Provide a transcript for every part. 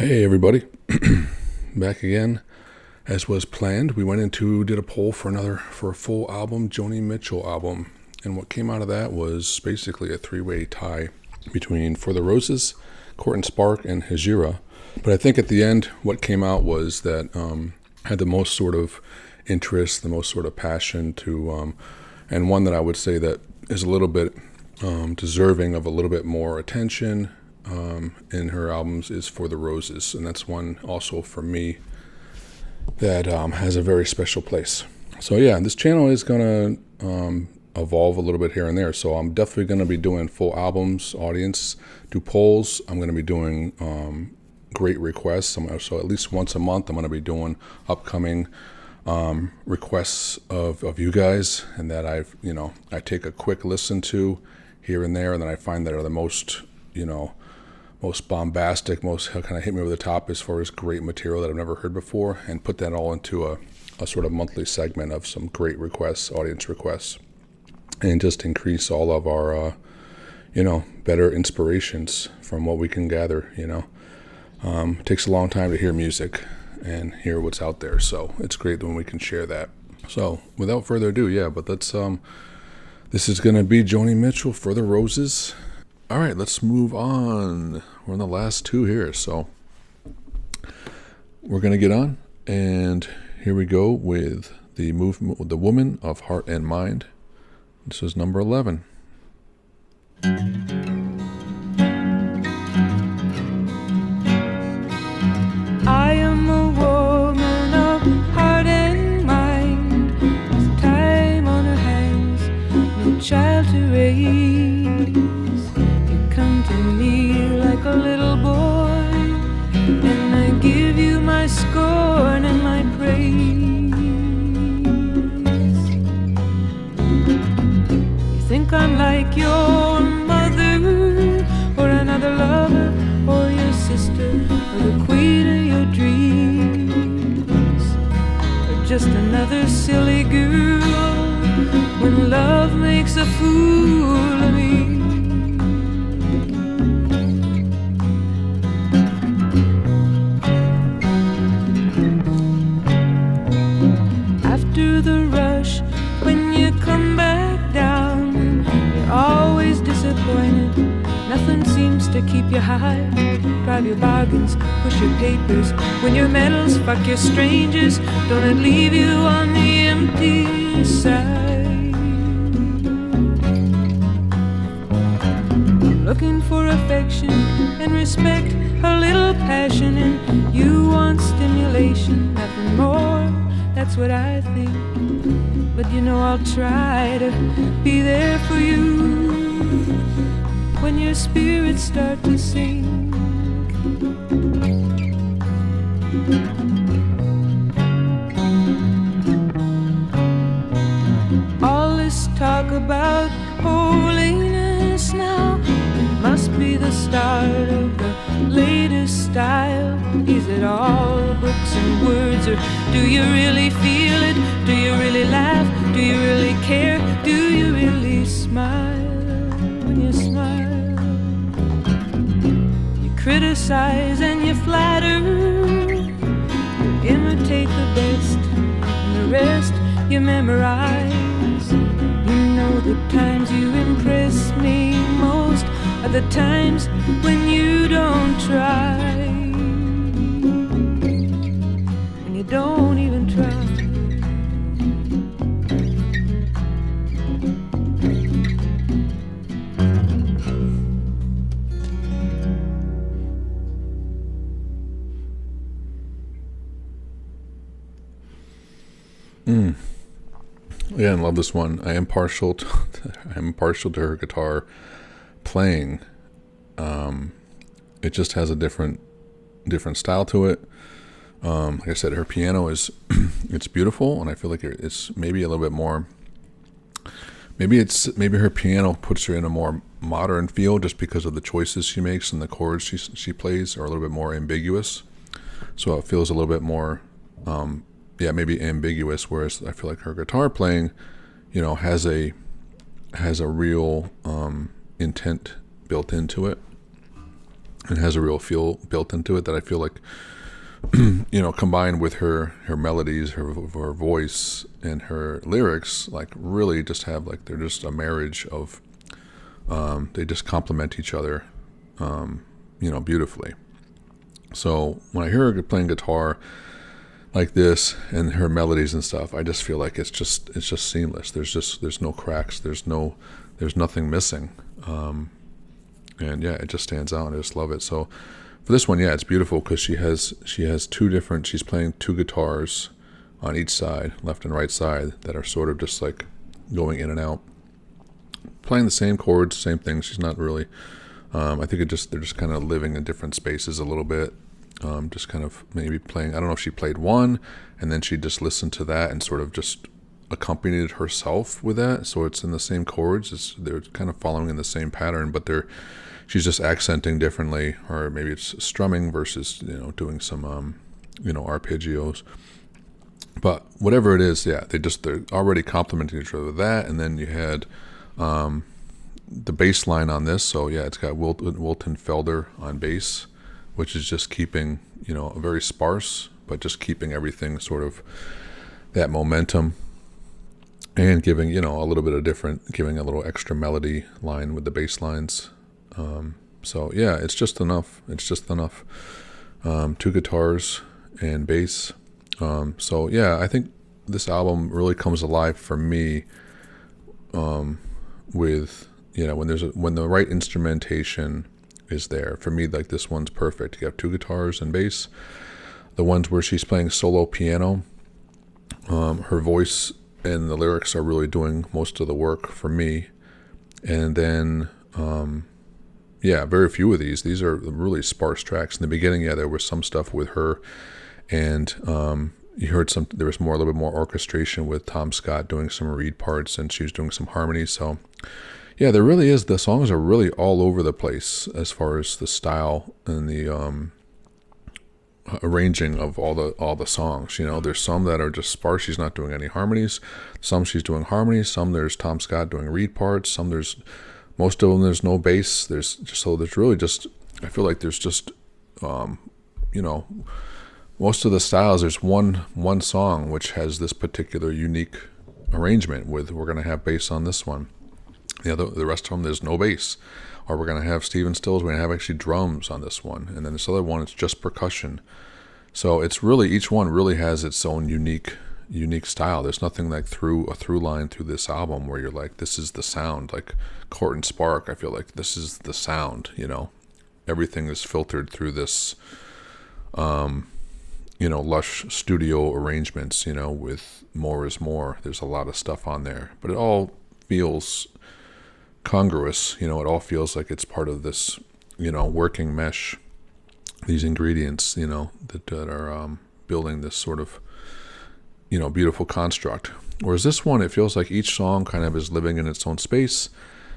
Hey everybody, back again. As was planned, we did a poll for a full album, Joni Mitchell album. And what came out of that was basically a three-way tie between For the Roses, Court and Spark, and Hejira. But I think at the end, what came out was that had the most sort of interest, the most sort of passion to, and one that I would say that is a little bit deserving of a little bit more attention in her albums is For the Roses. And that's one also for me that has a very special place. So yeah, this channel is going to evolve a little bit here and there. So I'm definitely going to be doing full albums, audience, do polls. I'm going to be doing great requests. So at least once a month, I'm going to be doing upcoming requests of you guys, and that I take a quick listen to here and there, and then I find that are the most bombastic, most kind of hit me over the top as far as great material that I've never heard before, and put that all into a sort of monthly segment of some great requests, audience requests, and just increase all of our, better inspirations from what we can gather, It takes a long time to hear music and hear what's out there, so it's great when we can share that. So without further ado, but this is going to be Joni Mitchell, For the Roses. All right, let's move on. We're on the last two here, so we're going to get on, and here we go with the movement, The Woman of Heart and Mind. This is number 11. I am a woman of heart and mind, with time on her hands, no child to raise. You come to me like a little boy, and I give you my scorn and my praise. You think I'm like your mother, or another lover, or your sister, or the queen of your dreams, or just another silly girl when love makes a fool of me. After the rush, when you come back down, you're always disappointed. Nothing seems to keep you high. Drive your bargains, push your papers, win your medals, fuck your strangers. Don't it leave you on the empty side? Looking for affection and respect, a little passion, and you want stimulation, nothing more. That's what I think. But I'll try to be there for you when your spirits start to sink. All this talk about holiness now, it must be the start of the latest style. Is it all books and words, or do you really feel it? Do you really laugh? Do you really care? Do you really smile when you smile? Criticize and you flatter, you imitate the best, and the rest you memorize. You know the times you impress me most are the times when you don't try, when you don't even try. Yeah, I love this one. I am partial to her guitar playing. It just has a different style to it. Like I said, her piano is it's beautiful, and I feel like it's maybe a little bit more. Maybe her piano puts her in a more modern feel just because of the choices she makes, and the chords she plays are a little bit more ambiguous. So it feels a little bit more. Maybe ambiguous, whereas I feel like her guitar playing, has a real intent built into it. and has a real feel built into it that I feel like, combined with her melodies, her voice, and her lyrics, like really just have like, they're just a marriage of, they just complement each other, beautifully. So when I hear her playing guitar like this and her melodies and stuff, I just feel like it's just seamless. There's no cracks. There's nothing missing. And yeah, it just stands out. I just love it. So for this one, yeah, it's beautiful because she has she's playing two guitars on each side, left and right side, that are sort of just like going in and out, playing the same chords, same thing. She's not really, I think they're just kind of living in different spaces a little bit. Just kind of maybe playing, I don't know if she played one and then she just listened to that and sort of just accompanied herself with that. So it's in the same chords. They're kind of following in the same pattern, but she's just accenting differently, or maybe it's strumming versus, doing some, arpeggios. But whatever it is, yeah, they're already complementing each other with that. And then you had, the bass line on this. So yeah, it's got Wilton Felder on bass, which is just keeping, very sparse, but just keeping everything sort of that momentum, and giving, a little bit of giving a little extra melody line with the bass lines. So yeah, it's just enough. Two guitars and bass. So yeah, I think this album really comes alive for me, with, when the right instrumentation is there. For me, like, this one's perfect. You have two guitars and bass. The ones where she's playing solo piano, her voice and the lyrics are really doing most of the work for me. And then, very few of these are really sparse tracks. In the beginning, yeah, there was some stuff with her, and you heard there was a little bit more orchestration with Tom Scott doing some reed parts, and she was doing some harmonies. So yeah, there really is. The songs are really all over the place as far as the style and the arranging of all the songs. There's some that are just sparse. She's not doing any harmonies. Some she's doing harmonies. Some there's Tom Scott doing reed parts. Some most of them there's no bass. There's really just, I feel like there's just, most of the styles. There's one song which has this particular unique arrangement with, we're going to have bass on this one. The rest of them, there's no bass. Or we're going to have Stephen Stills, we're going to have actually drums on this one. And then this other one, it's just percussion. So it's really, each one really has its own unique style. There's nothing like a through line through this album where you're like, this is the sound. Like Court and Spark, I feel like this is the sound, Everything is filtered through this, lush studio arrangements, with More is More. There's a lot of stuff on there. But it all feels congruous, it all feels like it's part of this, working mesh, these ingredients, that are building this sort of, beautiful construct. Whereas this one, it feels like each song kind of is living in its own space,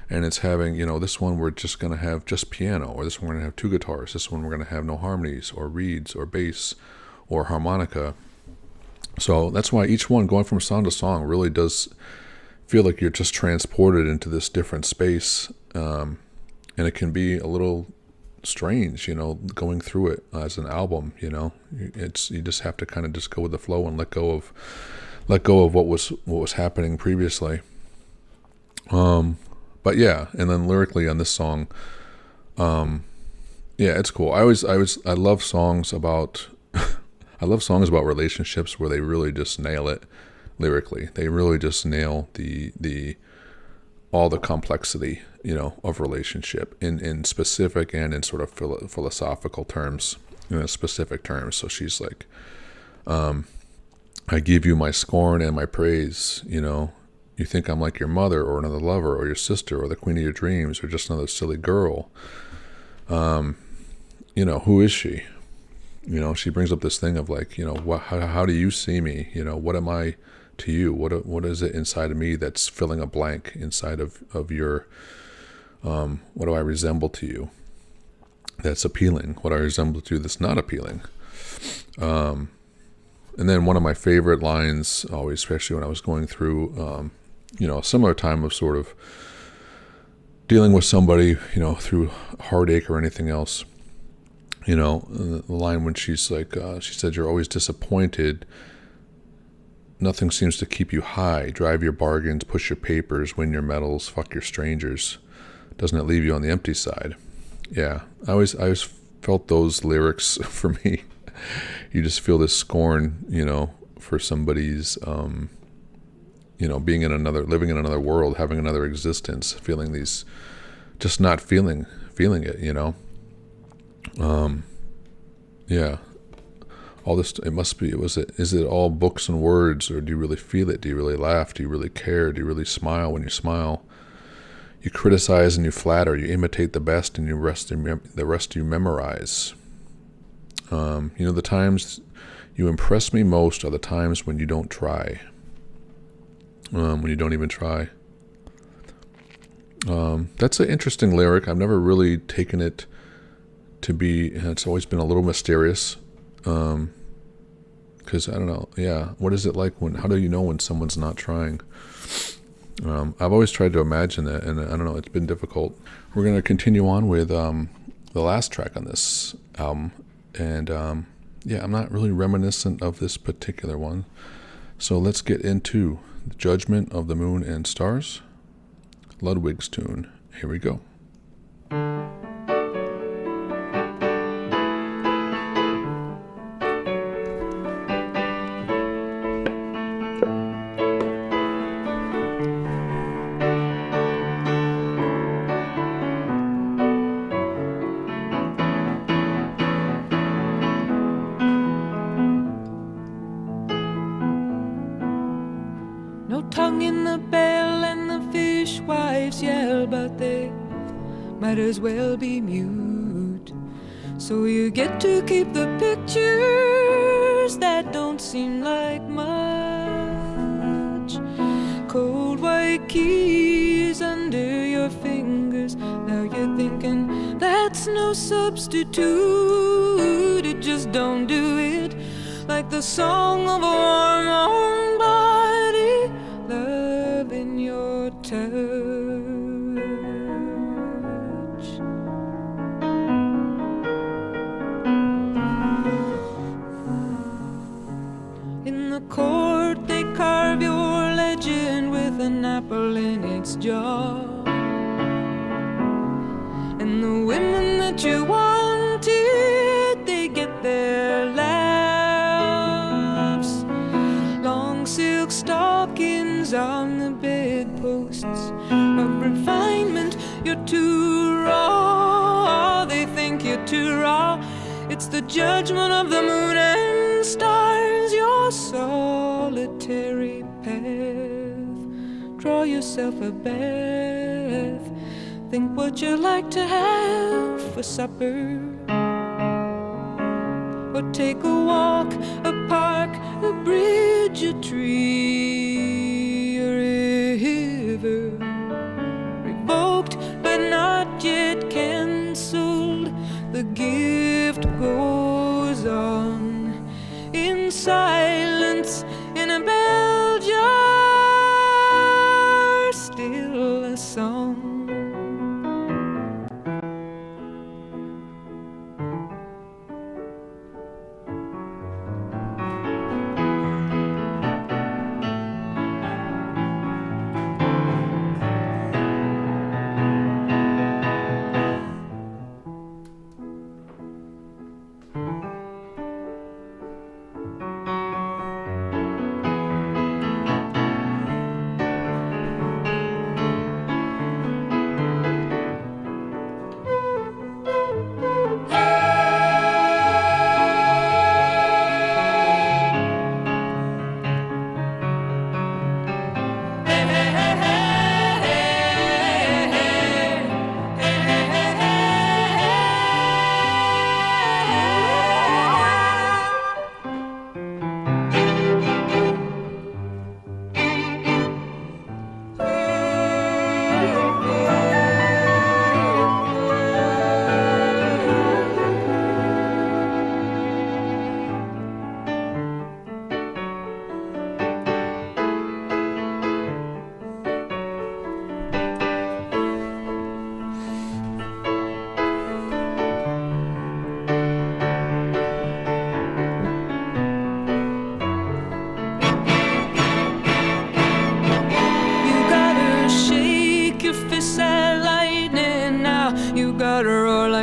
and it's having, this one we're just going to have just piano, or this one we're going to have two guitars, this one we're going to have no harmonies or reeds or bass or harmonica. So that's why each one, going from song to song, really does feel like you're just transported into this different space, and it can be a little strange, going through it as an album. You just have to kind of just go with the flow and let go of what was happening previously. But yeah, and then lyrically on this song, it's cool. I love songs about I love songs about relationships where they really just nail it. Lyrically, they really just nail all the complexity, of relationship in specific and in sort of philosophical terms, specific terms. So she's like, I give you my scorn and my praise. You think I'm like your mother or another lover or your sister or the queen of your dreams or just another silly girl. Who is she? She brings up this thing of like, how do you see me? What am I to you? What is it inside of me that's filling a blank inside of your, what do I resemble to you that's appealing? What I resemble to you that's not appealing? And then one of my favorite lines, always, especially when I was going through, a similar time of sort of dealing with somebody, through heartache or anything else, You know, the line when she's like, she said, "You're always disappointed. Nothing seems to keep you high. Drive your bargains, push your papers, win your medals, fuck your strangers. Doesn't it leave you on the empty side?" Yeah, I always felt those lyrics for me. You just feel this scorn, you know, for somebody's, you know, living in another world, having another existence, feeling these, just not feeling it, you know. Yeah, all this, is it all books and words, or do you really feel it? Do you really laugh? Do you really care? Do you really smile when you smile? You criticize and you flatter, you imitate the best, and the rest you memorize. You know, the times you impress me most are the times when you don't try. When you don't even try. That's an interesting lyric. I've never really taken it to be, it's always been a little mysterious. Because I don't know, yeah, what is it like how do you know when someone's not trying? I've always tried to imagine that, and I don't know, it's been difficult. We're going to continue on with the last track on this album, and yeah, I'm not really reminiscent of this particular one, so let's get into the Judgment of the Moon and Stars, Ludwig's tune. Here we go. No tongue in the bell and the fishwives yell, but they might as well be mute. So you get to keep the pictures that don't seem like much. Cold white keys under your fingers. Now you're thinking that's no substitute. It just don't do it. Like the song of a warm body, love in your touch. In the court they carve your legend with an apple in its jaw. And the women that you wanted, they get their laughs. Long silk stockings on the bedposts of refinement. You're too raw, they think you're too raw. It's the judgment of the moon and stars, your solitary path. Draw yourself a bath. Think what you like to have for supper. Or take a walk, a park, a bridge, a tree, a river. Revoked but not yet cancelled. The gift goes on in silence in a bell jar. Still a song.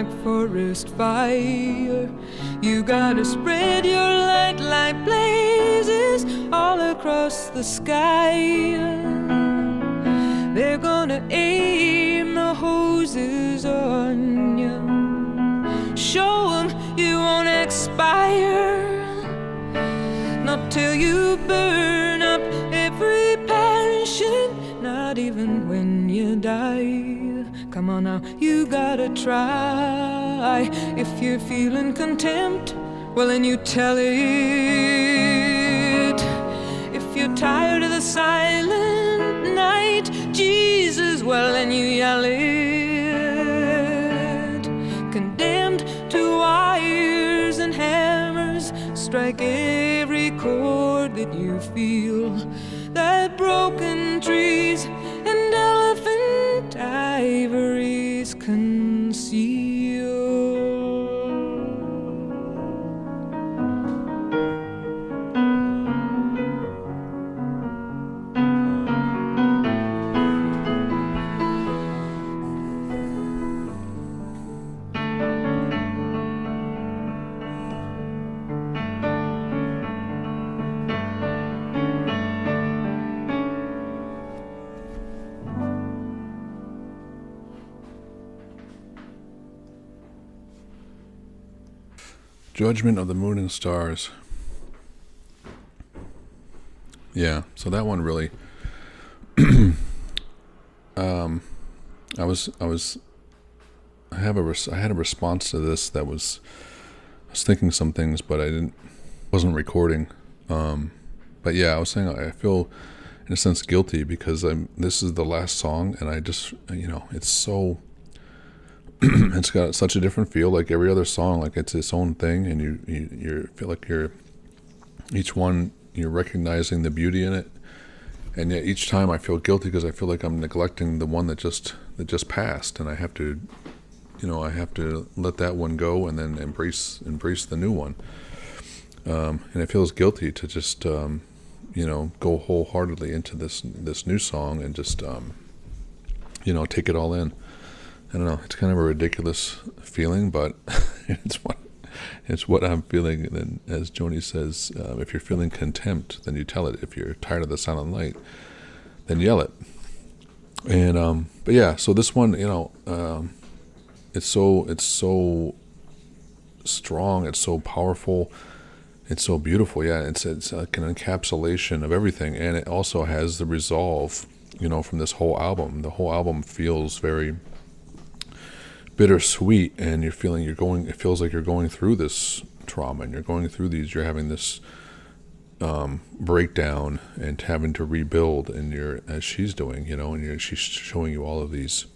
like forest fire. You gotta spread your light like blazes all across the sky. They're gonna aim the hoses on you. Show 'em you won't expire. Not till you burn up every passion, not even when you die. Come on now, you gotta try. If you're feeling contempt, well then you tell it. If you're tired of the silent night, Jesus, well then you yell it. Condemned to wires and hammers, strike every chord that you feel, that broken trees and elephant ivories conceal. Judgment of the Moon and Stars. Yeah, so that one really I had a response to this that was, I was thinking some things, but wasn't recording. But yeah, I was saying I feel in a sense guilty because this is the last song, and I just, it's so it's got such a different feel, like every other song, like it's its own thing, and you feel like each one you're recognizing the beauty in it, and yet each time I feel guilty because I feel like I'm neglecting the one that just passed, and I have to let that one go and then embrace the new one, and it feels guilty to just go wholeheartedly into this new song and just take it all in. I don't know. It's kind of a ridiculous feeling, but it's what I'm feeling. And as Joni says, if you're feeling contempt, then you tell it. If you're tired of the silent light, then yell it. And but yeah, so this one, it's so strong. It's so powerful. It's so beautiful. Yeah, it's like an encapsulation of everything, and it also has the resolve, from this whole album. The whole album feels very bittersweet, and it feels like you're going through this trauma, and you're having this breakdown and having to rebuild, and as she's doing, and she's showing you all of these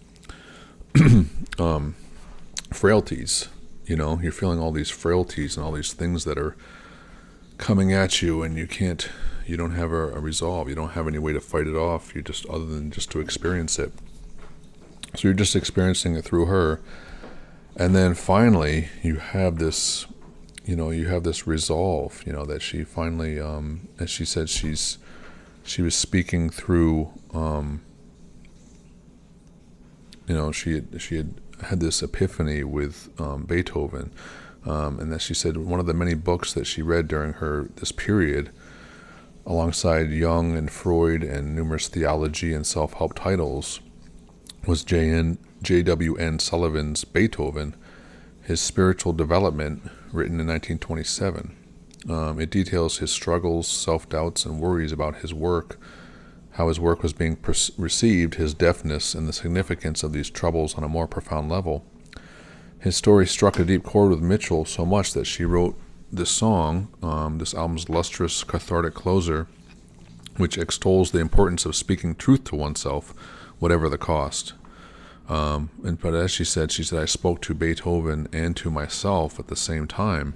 frailties, you're feeling all these frailties and all these things that are coming at you, and you don't have a resolve, you don't have any way to fight it off, other than just to experience it. So you're just experiencing it through her, and then finally you have this resolve, that she finally, as she said, she was speaking through, she had this epiphany with Beethoven, and that she said one of the many books that she read during this period, alongside Jung and Freud and numerous theology and self-help titles, was J.W.N. Sullivan's Beethoven, his spiritual development, written in 1927. It details his struggles, self-doubts, and worries about his work, how his work was being received, his deafness, and the significance of these troubles on a more profound level. His story struck a deep chord with Mitchell so much that she wrote this song, this album's lustrous, cathartic closer, which extols the importance of speaking truth to oneself, whatever the cost. But as she said, I spoke to Beethoven and to myself at the same time.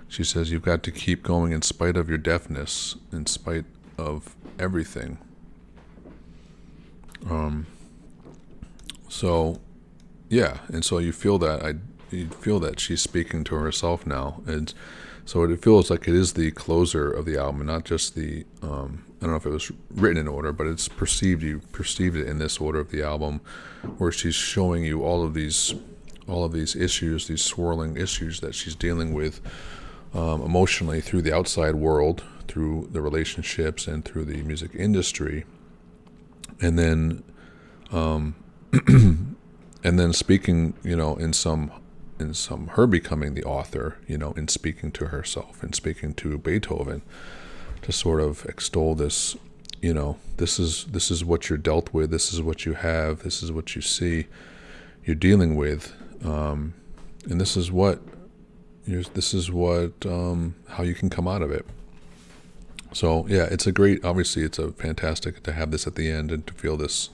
She says, you've got to keep going in spite of your deafness, in spite of everything. So, yeah, and so you feel that she's speaking to herself now, and so it feels like it is the closer of the album, not just the I don't know if it was written in order, but it's perceived. You perceived it in this order of the album, where she's showing you all of these all of these issues, these swirling issues that she's dealing with emotionally through the outside world, through the relationships and through the music industry, and then and then speaking, in some her becoming the author, in speaking to herself and speaking to Beethoven, to sort of extol this, this is what you're dealt with, this is what you have, this is what you see you're dealing with, and this is what how you can come out of it. So yeah, it's a fantastic to have this at the end and to feel this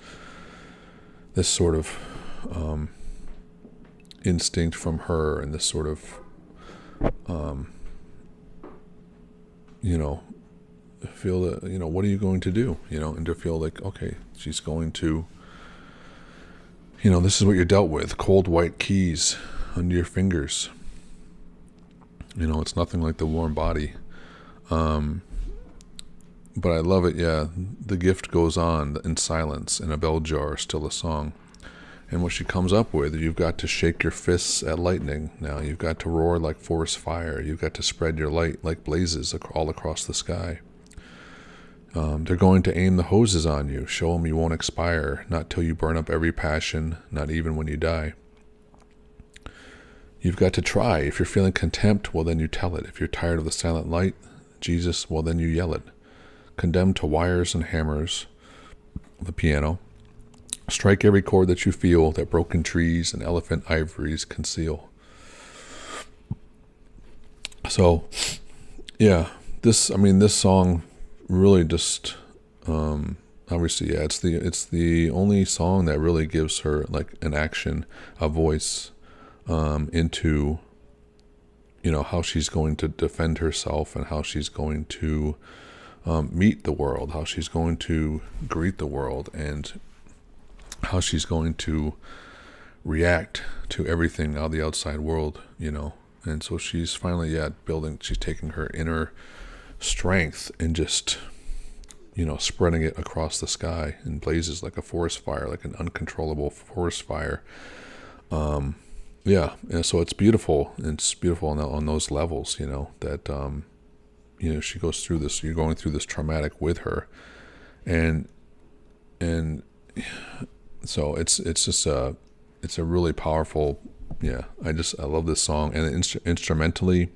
sort of instinct from her, and this sort of feel that, what are you going to do, and to feel like, okay, she's going to, this is what you're dealt with, cold white keys under your fingers. It's nothing like the warm body. But I love it, yeah. The gift goes on in silence, in a bell jar, still a song. And what she comes up with, you've got to shake your fists at lightning now. You've got to roar like forest fire. You've got to spread your light like blazes all across the sky. They're going to aim the hoses on you. Show them you won't expire, not till you burn up every passion, not even when you die. You've got to try. If you're feeling contempt, well, then you tell it. If you're tired of the silent light, Jesus, well, then you yell it. Condemned to wires and hammers of the piano. Strike every chord that you feel, that broken trees and elephant ivories conceal. So, yeah, this song really just, obviously, yeah, it's the only song that really gives her like an action, a voice, into, how she's going to defend herself and how she's going to meet the world, how she's going to greet the world, and how she's going to react to everything out of the outside world, And so she's finally, she's taking her inner strength and just, spreading it across the sky in blazes like a forest fire, like an uncontrollable forest fire. And so it's beautiful. It's beautiful on those levels, that, she goes through this, you're going through this traumatic with her. And so it's a really powerful, I love this song. And instrumentally,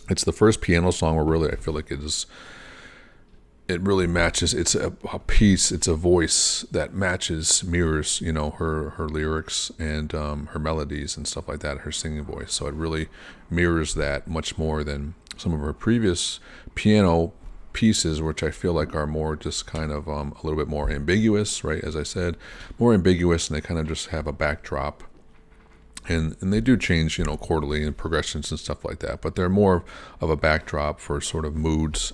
it's the first piano song where really I feel like it really matches. It's a piece, it's a voice that mirrors, her lyrics and her melodies and stuff like that, her singing voice. So it really mirrors that much more than some of her previous piano pieces, which I feel like are more just kind of a little bit more ambiguous, right? As I said, more ambiguous, and they kind of just have a backdrop. And they do change, quarterly and progressions and stuff like that, but they're more of a backdrop for sort of moods,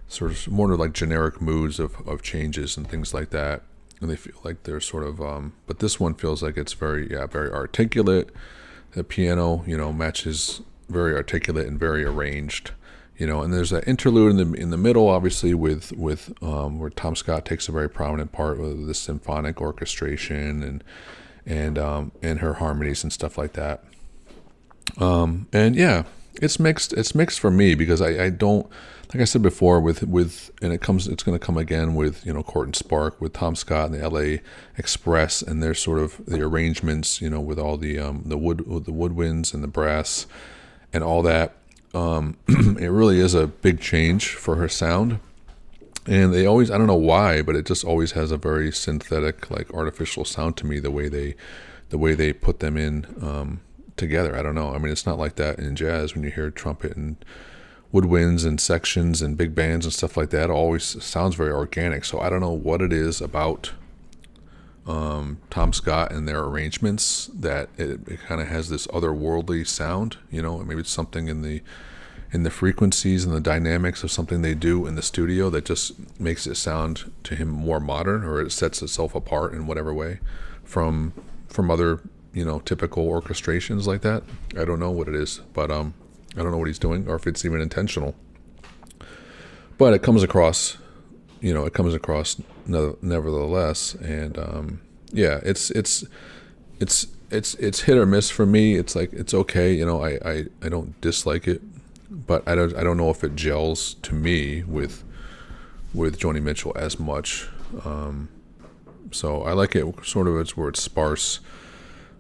sort of more like generic moods of changes and things like that. And they feel like they're sort of, but this one feels like it's very articulate. The piano, matches very articulate and very arranged, and there's that interlude in the middle, obviously, with where Tom Scott takes a very prominent part with the symphonic orchestration and her harmonies and stuff like that. And yeah, it's mixed for me, because I don't, like I said before, with and it's going to come again with, Court and Spark, with Tom Scott and the LA Express, and their sort of the arrangements, with all the woodwinds and the brass and all that. It really is a big change for her sound. And they always, I don't know why, but it just always has a very synthetic, like artificial sound to me, the way they put them in together. I don't know. I mean, it's not like that in jazz when you hear trumpet and woodwinds and sections and big bands and stuff like that. It always sounds very organic. So I don't know what it is about Tom Scott and their arrangements that it kind of has this otherworldly sound. Maybe it's something in the frequencies and the dynamics of something they do in the studio that just makes it sound to him more modern, or it sets itself apart in whatever way from other, typical orchestrations like that. I don't know what it is, but I don't know what he's doing, or if it's even intentional. But it comes across, nevertheless, and it's it's hit or miss for me. It's like it's okay, I don't dislike it, but I don't know if it gels to me with Joni Mitchell as much. So I like it sort of where it's sparse.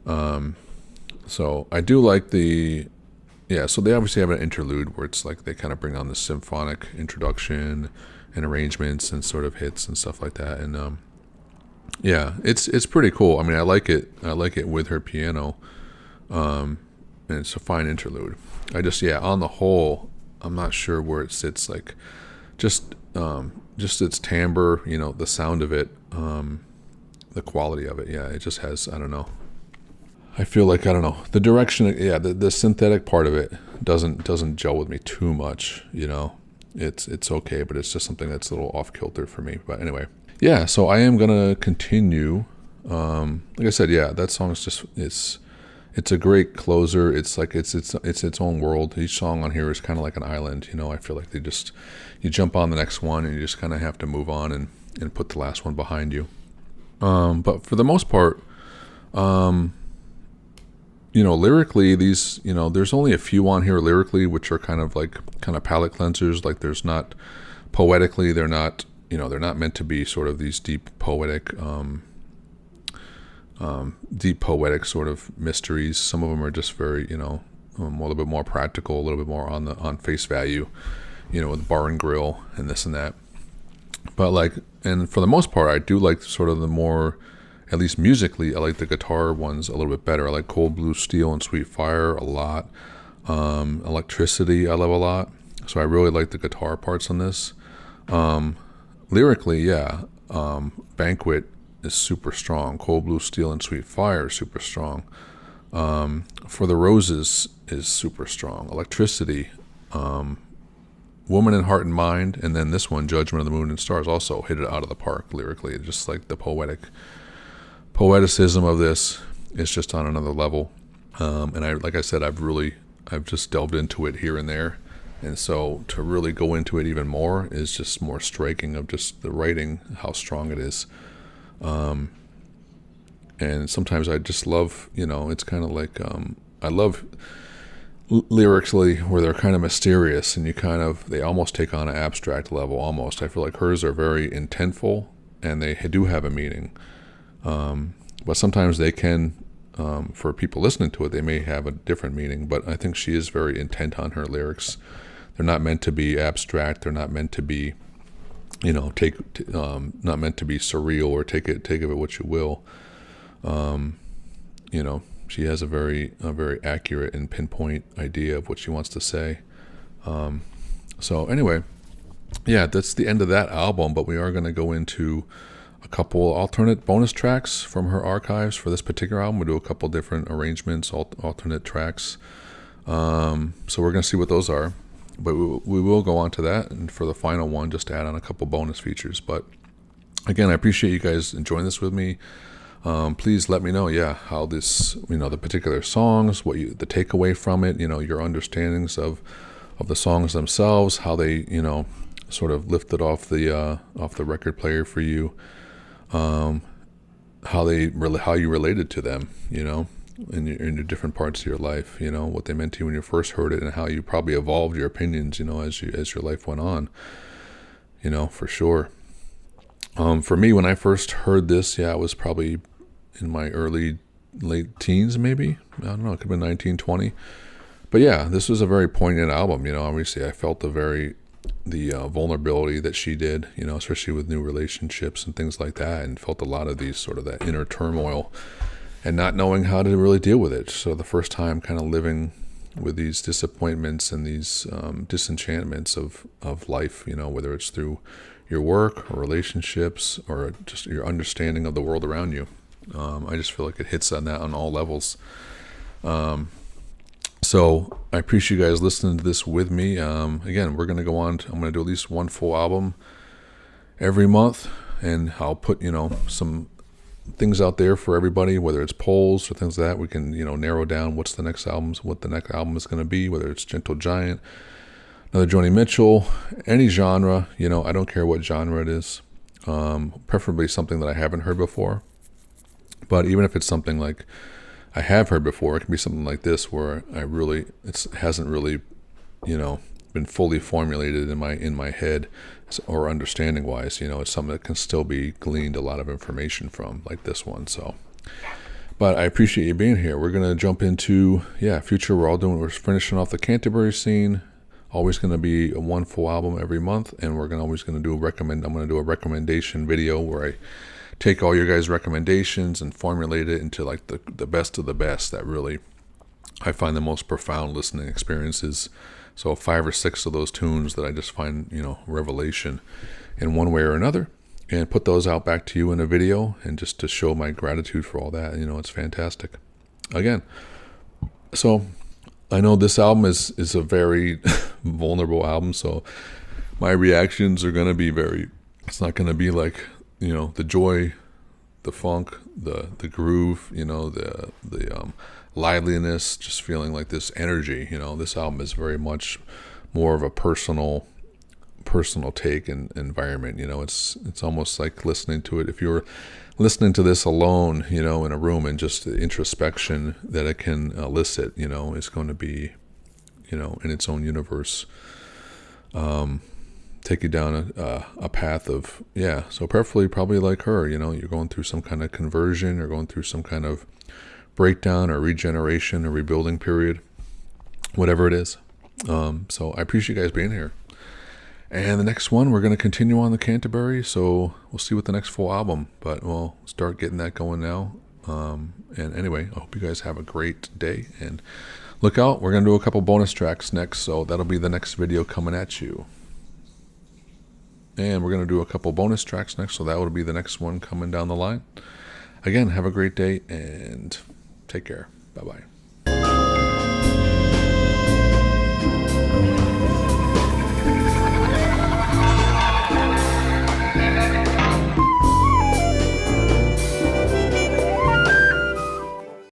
So I do like so they obviously have an interlude where it's like they kind of bring on the symphonic introduction and arrangements and sort of hits and stuff like that. And it's pretty cool. I mean, I like it with her piano. And it's a fine interlude. I just, on the whole, I'm not sure where it sits. Like just its timbre, the sound of it, the quality of it. Yeah, it just has, I don't know. I feel like, I don't know, the direction, the synthetic part of it doesn't gel with me too much, It's okay, but it's just something that's a little off kilter for me. But anyway, so I am gonna continue. Like I said, that song is just it's a great closer. It's like it's its own world. Each song on here is kind of like an island. I feel like you jump on the next one and you just kind of have to move on and put the last one behind you. But for the most part, lyrically, these, there's only a few on here lyrically, which are kind of palate cleansers. Like there's not poetically, they're not meant to be sort of these deep poetic sort of mysteries. Some of them are just very, a little bit more practical, a little bit more on face value, with bar and grill and this and that. But and for the most part, I do like sort of the more, at least musically, I like the guitar ones a little bit better. I like Cold Blue Steel and Sweet Fire a lot. Electricity I love a lot. So I really like the guitar parts on this. Lyrically, Banquet is super strong. Cold Blue Steel and Sweet Fire is super strong. For the Roses is super strong. Electricity, Woman in Heart and Mind, and then this one, Judgment of the Moon and Stars, also hit it out of the park lyrically. Just like the poeticism of this is just on another level. And like I said, I've just delved into it here and there. And so to really go into it even more is just more striking of just the writing, how strong it is. And sometimes I just love, it's kind of like, I love lyrically where they're kind of mysterious and they almost take on an abstract level almost. I feel like hers are very intentful and they do have a meaning. But sometimes they can, for people listening to it, they may have a different meaning, but I think she is very intent on her lyrics. They're not meant to be abstract. They're not meant to be, not meant to be surreal or take of it what you will. She has a very accurate and pinpoint idea of what she wants to say. So anyway, that's the end of that album, but we are going to go into a couple alternate bonus tracks from her archives for this particular album. We'll do a couple different arrangements, alternate tracks. So we're going to see what those are. But we will go on to that, and for the final one, just to add on a couple bonus features. But again, I appreciate you guys enjoying this with me. Please let me know, how this, the particular songs, the takeaway from it, your understandings of the songs themselves, how they, sort of lifted off the record player for you, how you related to them, in your different parts of your life, what they meant to you when you first heard it, and how you probably evolved your opinions, as your life went on, for sure. For me, when I first heard this, it was probably in my late teens, maybe. I don't know, it could have been 19, 20. But this was a very poignant album, obviously I felt the vulnerability that she did, especially with new relationships and things like that, and felt a lot of these sort of that inner turmoil and not knowing how to really deal with it. So the first time kind of living with these disappointments and these disenchantments of life, whether it's through your work or relationships or just your understanding of the world around you. I just feel like it hits on that on all levels. So I appreciate you guys listening to this with me. Again, we're going to go on. I'm going to do at least one full album every month, and I'll put, some things out there for everybody, whether it's polls or things like that. We can, narrow down what the next album is going to be, whether it's Gentle Giant, another Joni Mitchell, any genre, I don't care what genre it is. Preferably something that I haven't heard before. But even if it's something like I have heard before. It can be something like this where it hasn't really, been fully formulated in my head or understanding wise. It's something that can still be gleaned a lot of information from, like this one. So, but I appreciate you being here. We're gonna jump into future. We're finishing off the Canterbury scene. Always going to be one full album every month, and I'm going to do a recommendation video where I take all your guys' recommendations and formulate it into like the best of the best that really I find the most profound listening experiences. So 5 or 6 of those tunes that I just find, revelation in one way or another, and put those out back to you in a video, and just to show my gratitude for all that. It's fantastic. Again, so I know this album is a very vulnerable album, so my reactions are going to be it's not going to be like, the joy, the funk, the groove, the liveliness, just feeling like this energy. This album is very much more of a personal take and environment. It's almost like listening to it. If you're listening to this alone, in a room, and just the introspection that it can elicit, is going to be, in its own universe, take you down a path of, so prayerfully, probably like her, you're going through some kind of conversion, or going through some kind of breakdown or regeneration or rebuilding period, whatever it is. So I appreciate you guys being here. And the next one, we're going to continue on the Canterbury, so we'll see what the next full album, but we'll start getting that going now. And anyway, I hope you guys have a great day, and look out, we're going to do a couple bonus tracks next, so that'll be the next video coming at you. And we're going to do a couple bonus tracks next, so that will be the next one coming down the line. Again, have a great day, and take care. Bye-bye.